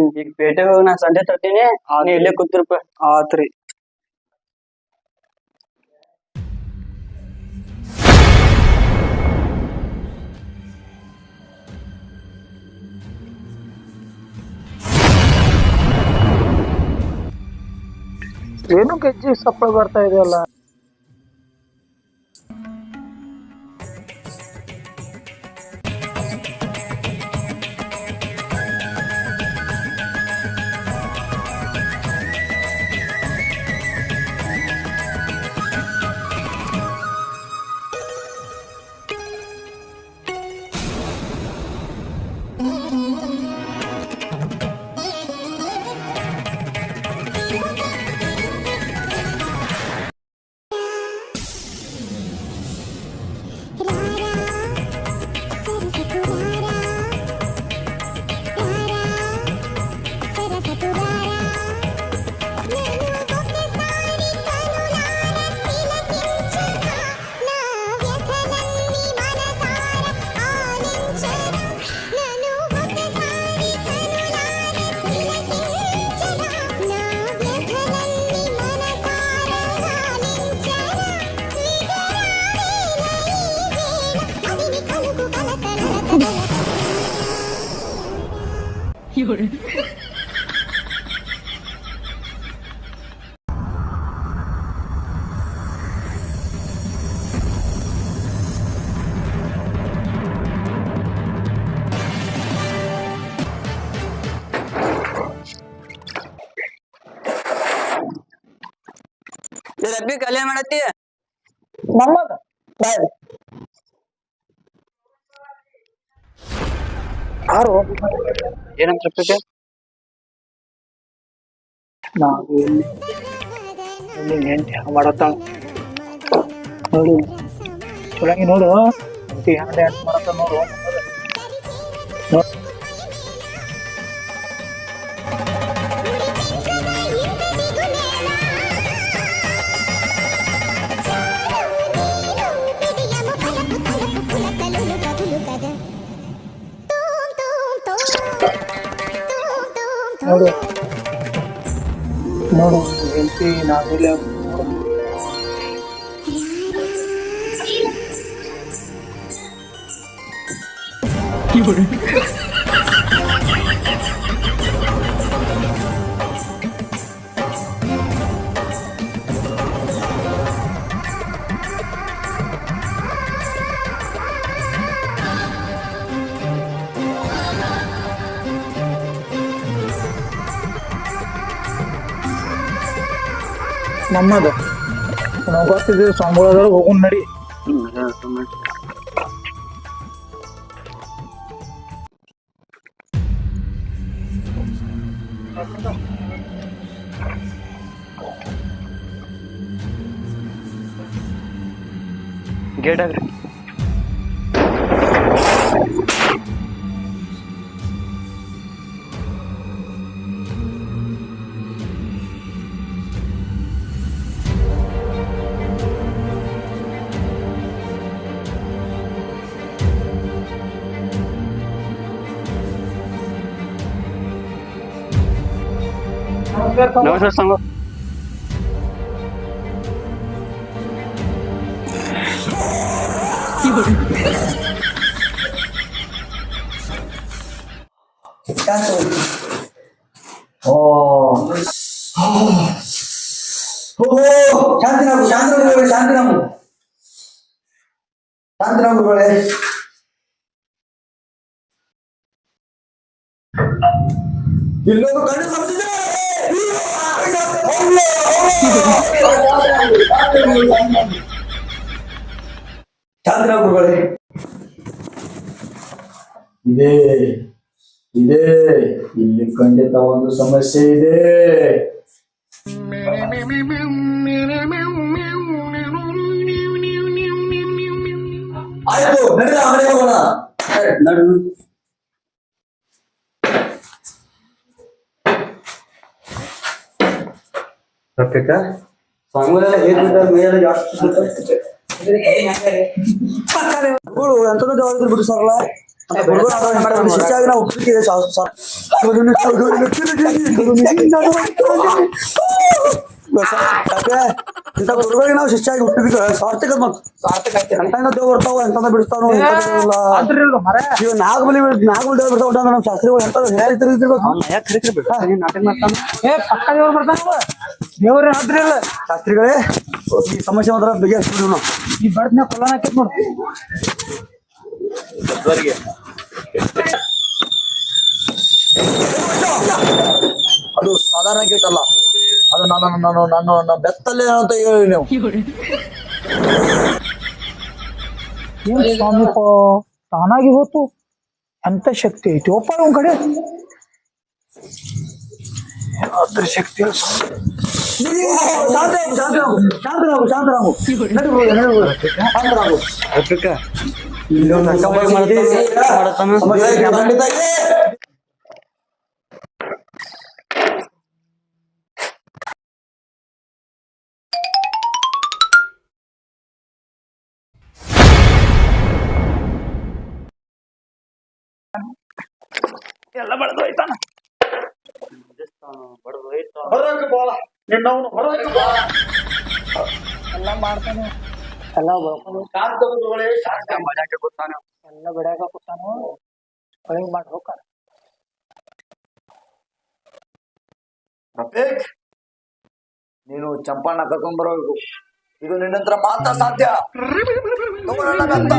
ಈಗ ಪೇಟೆಗೆ ಹೋಗಿ ನಾ ಸಂಡೆ ತರ್ತೀನಿ, ನೀ ಇಲ್ಲೇ ಕೂತಿರಪ್ಪ. ಆತ್ರಿ. ಏನು ಗೆಜ್ಜೆ ಸಪ್ಪಳ ಬರ್ತಾ ಇದೆಯಲ್ಲ. ರಬ್ಬಿ ಕಲ್ಯಾಣ ಮಾಡತ್ತಿ ನಮ್ಮದ ಯಾರು ಏನಂತ ರಬ್ಬಿಗೆ? ನಾವು ಮಾಡತ್ತ ನೋಡಿ ಚೊಳಂಗಿ ನೋಡು ಡ್ಯಾನ್ಸ್ ಮಾಡತ್ತ ನೋಡು. ನೋಡು ನೋಡು ಹೆಂಡತಿ ನಾವೆಲ್ಲ ನಮ್ಮದು ನಾವು ಗೊತ್ತಿದ್ದೀವಿ ಸ್ವಾಮಿಗಳದೊಳಗೆ ಹೋಗೋಣ ನಡಿ. ಗೇಟ್ ಆಗ್ರಿ. नमस्कार सांगो. ಶಾಂತಿರಾಮುಗಳೇ ಇಲ್ಲೊಂದು ಕಣ್ಣು ಸಮಸ್ಯೆ ಶಾಂತಿರಾಮುಗಳೇ ಇದೆ ಇದೆ ಇಲ್ಲಿ ಖಂಡಿತ ಒಂದು ಸಮಸ್ಯೆ ಇದೆ. ಆಯ್ತು ನಡೆದ ಮನೆ ಹೋಗೋಣ ನಡು. ಸ್ವಾಮಿಗಳೆಲ್ಲ ಹೇಳ್ಬಿಟ್ಟಾರೆ ಮೇಲೆಲ್ಲ ಜಾಸ್ತಿ ಎಂತದ ಜವಾಬ್ದಾರಿ ಬಿಡು ಸರ್ಲ ಅಂತ ಹುಡುಗರು ಆಡೋ ಶಿಷ್ಯಾಗಿ ನಾವು ಒಪ್ಪಿಗೆ ಇಂಥ ಹುಡುಗರಿಗೆ ನಾವು ಶಿಷ್ಯಾಗಿ ಹುಟ್ಟಿದ್ವಿ ಸಾರ್ಥಕ ಮತ್ತು ಎಂತ ದೇವ್ ಬರ್ತಾವ ಎಂತ ಬಿಡ್ತಾವ ಇವ್ ನಾಗಬಲಿ ದೇವ್ ಬಿಡ್ತಾವ ನಮ್ಮ ಶಾಸ್ತ್ರಿಗಳು ಎಂತ ನಾಟಕ ಮಾಡ್ತಾನ ಏ ಪಕ್ಕ ದೇವ್ರು ಬರ್ತಾನ ದೇವ್ರ ಹಾದ್ರಿ ಇಲ್ಲ ಶಾಸ್ತ್ರಿಗಳೇ ಈ ಸಮಸ್ಯೆ ಮಾತ್ರ ಬಗೆಹರಿಸ್ಬಿಡ್ತೀವಿ ನಾವು ಈ ಬಡ್ದ್ನ ಕೊಲ್ಲನ ಹಾಕಿತ್ ನೋಡ್ರಿ ಅದು ಸಾಧಾರಣ ಗೇಟ್ ಅಲ್ಲ ಅದು ನನ್ನ ಬೆತ್ತಲ್ಲೇ ಅಂತ ಹೇಳಿ ನೀವು ಏನ್ ಸ್ವಾಮಿಪ್ಪ ತಾನಾಗಿ ಹೋತು ಎಂತ ಶಕ್ತಿ ಐತಿ ಒಪ್ಪ ಒಂದ್ ಕಡೆ ಅದ್ರ ಶಕ್ತಿ ಶಾಂತರಾಗು ಎಲ್ಲ ಬಡ್ದು ಹೋಯ್ತಾನ ಎಲ್ಲ ಮಾಡ್ತಾನೆ ಎಲ್ಲ ಬಳ್ಕೊಂಡು ಎಲ್ಲ ಬಿಡಾಕ ಕೂತಾನು ಒಳಗ್ ಮಾಡಿ ಹೋಗ್ತಾನ ನೀನು ಚಂಪಣ್ಣ ಕರ್ಕೊಂಡ್ ಬರಬೇಕು ಇದು ನಿನ್ನಂತ್ರ ಮಾತ್ರ ಸಾಧ್ಯ ತಗೊಳ್ಳೋಣ ಅಂತ.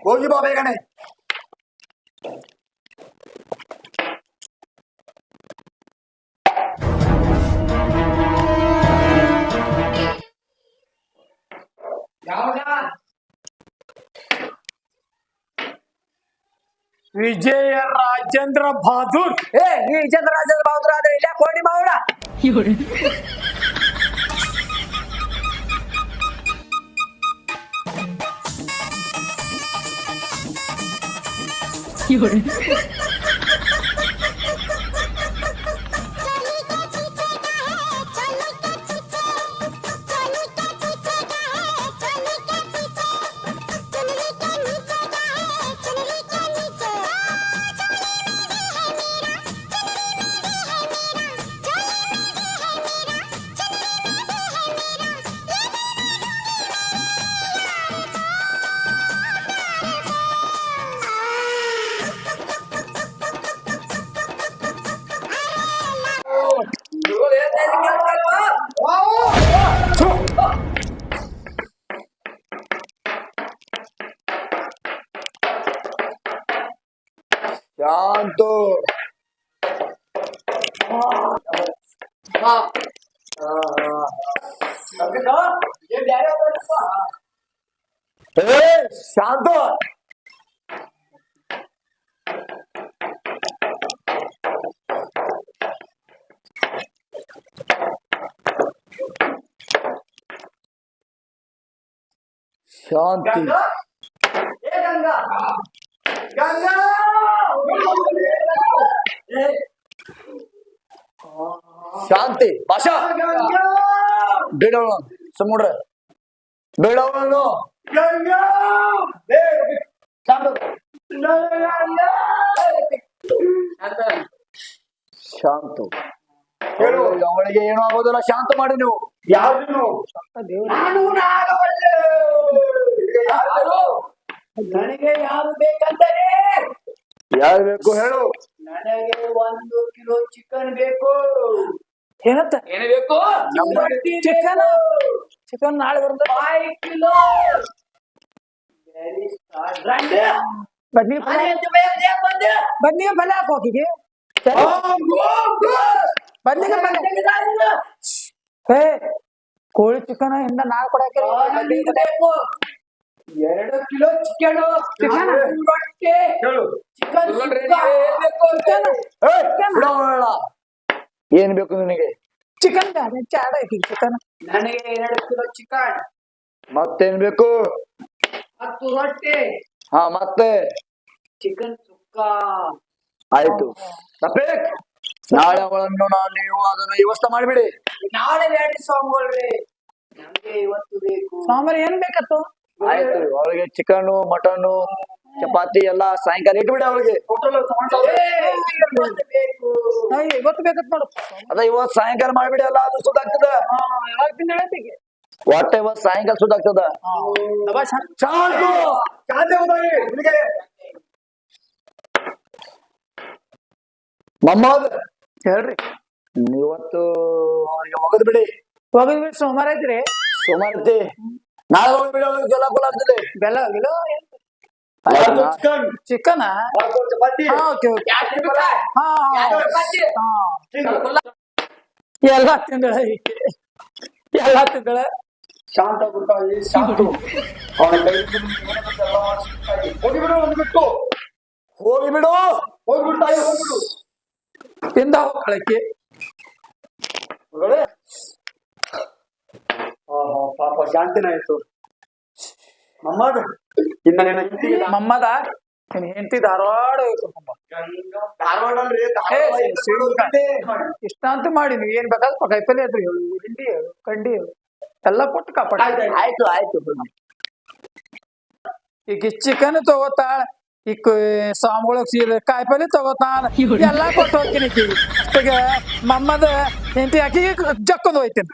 ಹೋಗಿ ಬಾ ಬೇಗನೆ ವಿಜಯ ರಾಜೇಂದ್ರ ಬಹಾದೂರ್ ವಿಜೇಂದ್ರ ರಾಜೇಂದ್ರ ಬಹಾದೂರ್ ಆದ್ರೆ ಇಲ್ಲ ಕೋಡಿ ಮಾವಡ ಶಾಂತು ಶಾಂತು ಶಾಂತಿ ಶಾಂತಿ ಭಾಷಾ ಬೇಡವಳ ಸಮುದ್ರ ಬೇಡವನು ಶಾಂತು ಅವಳಿಗೆ ಏನೂ ಆಗೋದಿಲ್ಲ ಶಾಂತ ಮಾಡಿ ನೀವು ಯಾರು ನನಗೆ ಯಾರು ಬೇಕಂತಾರೆ ಯಾರು ಬೇಕು ಹೇಳು ನನಗೆ 1 ಕಿಲೋ ಚಿಕನ್ ಬೇಕು ಏನತ್ತ ಏನು ಬೇಕು ಚಿಕನ್ ಚಿಕನ್ ನಾಳೆ ಬರುತ್ತೆ 5 ಕಿಲೋ ಬದ್ನಿ ಪಲ್ಯ ಹಾಕೋಕಿಗೆ ಬದ್ನಿಗೆ ಪಲ್ಯ ಏ ಕೋಳಿ ಚಿಕನ್ ಇಂದ ನಾಳೆ ಕೊಡಾಕೆ ಬೇಕು 2 ಕಿಲೋ ಚಿಕನ್ ರೊಟ್ಟಿ ಚಿಕನ್ ಏನ್ ಬೇಕು ನಿನಗೆ ಚಿಕನ್ ಚಾಡ ಚಿಕನ್ ನನಗೆ 2 ಕಿಲೋ ಚಿಕನ್ ಮತ್ತೇನ್ ಬೇಕು 10 ರೊಟ್ಟಿ ಹಾ ಮತ್ತೆ ಚಿಕನ್ ಸುಕ್ಕ ಆಯ್ತು ರಫೀಕ್ ನಾಳೆ ಅವಳನ್ನು ನೀವು ಅದನ್ನ ವ್ಯವಸ್ಥೆ ಮಾಡಿಬಿಡಿ. ನಾಳೆ ಬೇಡ ಸ್ವಾಮಿಗಳ್ರಿ, ನಮ್ಗೆ ಇವತ್ತು ಬೇಕು. ಸಾಂಬಾರ್ ಏನ್ ಬೇಕತ್ತು? ಆಯ್ತು, ಅವಳಿಗೆ ಚಿಕನ್ ಮಟನ್ ಚಪಾತಿ ಎಲ್ಲಾ ಸಾಯಂಕಾಲ ಇಟ್ಬಿಡಿ ಅವಳಿಗೆ. ಇವತ್ತು ಬೇಕು. ಇವತ್ತು ಬೇಕತ್ ನೋಡು. ಅದ ಇವತ್ ಸಾಯಂಕಾಲ ಮಾಡ್ಬಿಡಿ, ಅಲ್ಲ ಅದು ಸುದ್ದಾಗ್ತದ. ಯಾವಾಗ ತಿಂದ ಹೇಳ್ತಿಗೆ ಹೊಟ್ಟೆ ಇವತ್ ಸಾಯಂಕಾಲ ಸುದ್ದಾಗ್ತದ. ದಬಾಶ್ ಮೊಮ್ಮದ್ ಹೇಳ್ರಿ. ಇವತ್ತು ಅವ್ರಿಗೆ ಒಗದ್ ಬಿಡಿ. ಹೋಗಿದ್ ಬಿಟ್ಟು ಸೋಮವಾರ ಐತ್ರಿ. ಸೋಮವಾರ ಐತಿ, ನಾಳೆ ಹೋಗ್ಬಿಡಿ ಅವಳಿಗೆ ಜಲ ಕುಲ ಆಗ್ತದೆ. ಬೆಲ್ಲ ಗಿಲೋ ಚಿಕನ್. Okay okay. ಎಲ್ಲ ತಿಂಗಳ ಎಲ್ಲ ತಿಂಗಳ ಶಾಂತ ಬಿಡ್ತಾಳೆ ಶಾಂತು ಅವನ ಕೈ ಹೋಗಿಬಿಡು ಹೋಗ್ಬಿಟ್ಟು ಹೋಗ್ಬಿಡು. ಹೋಗ್ಬಿಟ್ಟು ತಾಯಿ ಹೋಗ್ಬಿಡು ತಿಂದ ಹೋಗ್ಳಕ್ಕೆ. ಒಳ್ಳೆ ಪಾಪ ಶಾಂತಿನ ಆಯ್ತು. ಮಮ್ಮದ ಇನ್ನ ನಿನ್ನ ಹೆಂಡತಿಗೆ ಮಮ್ಮದ ನಿನ್ ಹೆಂಡತಿ ಧಾರವಾಡ ಧಾರವಾಡ ಅಲ್ರಿ ಇಷ್ಟ ಅಂತ ಮಾಡಿ ನೀವ್ ಏನ್ ಬೇಕಾದ್ರೆ ಕೈಪಲ್ಲೆ ಅದ್ರಿ ಹಿಂಡಿ ಕಂಡಿ ಎಲ್ಲ ಕೊಟ್ಟು ಕಾಪಾಡ. ಆಯ್ತು ಆಯ್ತು. ಈಗ ಚಿಕನ್ ತಗೋತಾಳ, ಈಗ ಸ್ವಾಮಿಗಳಿಗೆ ಸೀರೆ ಕಾಯಿಪಲ್ಲೆ ತಗೋತಾಳ, ಎಲ್ಲಾ ಕೊಟ್ಟು ಹೋಗ್ತೀನಿ. ಅಷ್ಟಿಗೆ ಮಮ್ಮದ ಹೆಂಡತಿ ಹಾಕಿ ಜಕ್ಕೊಂಡ್ ಹೋಯ್ತೀನಿ.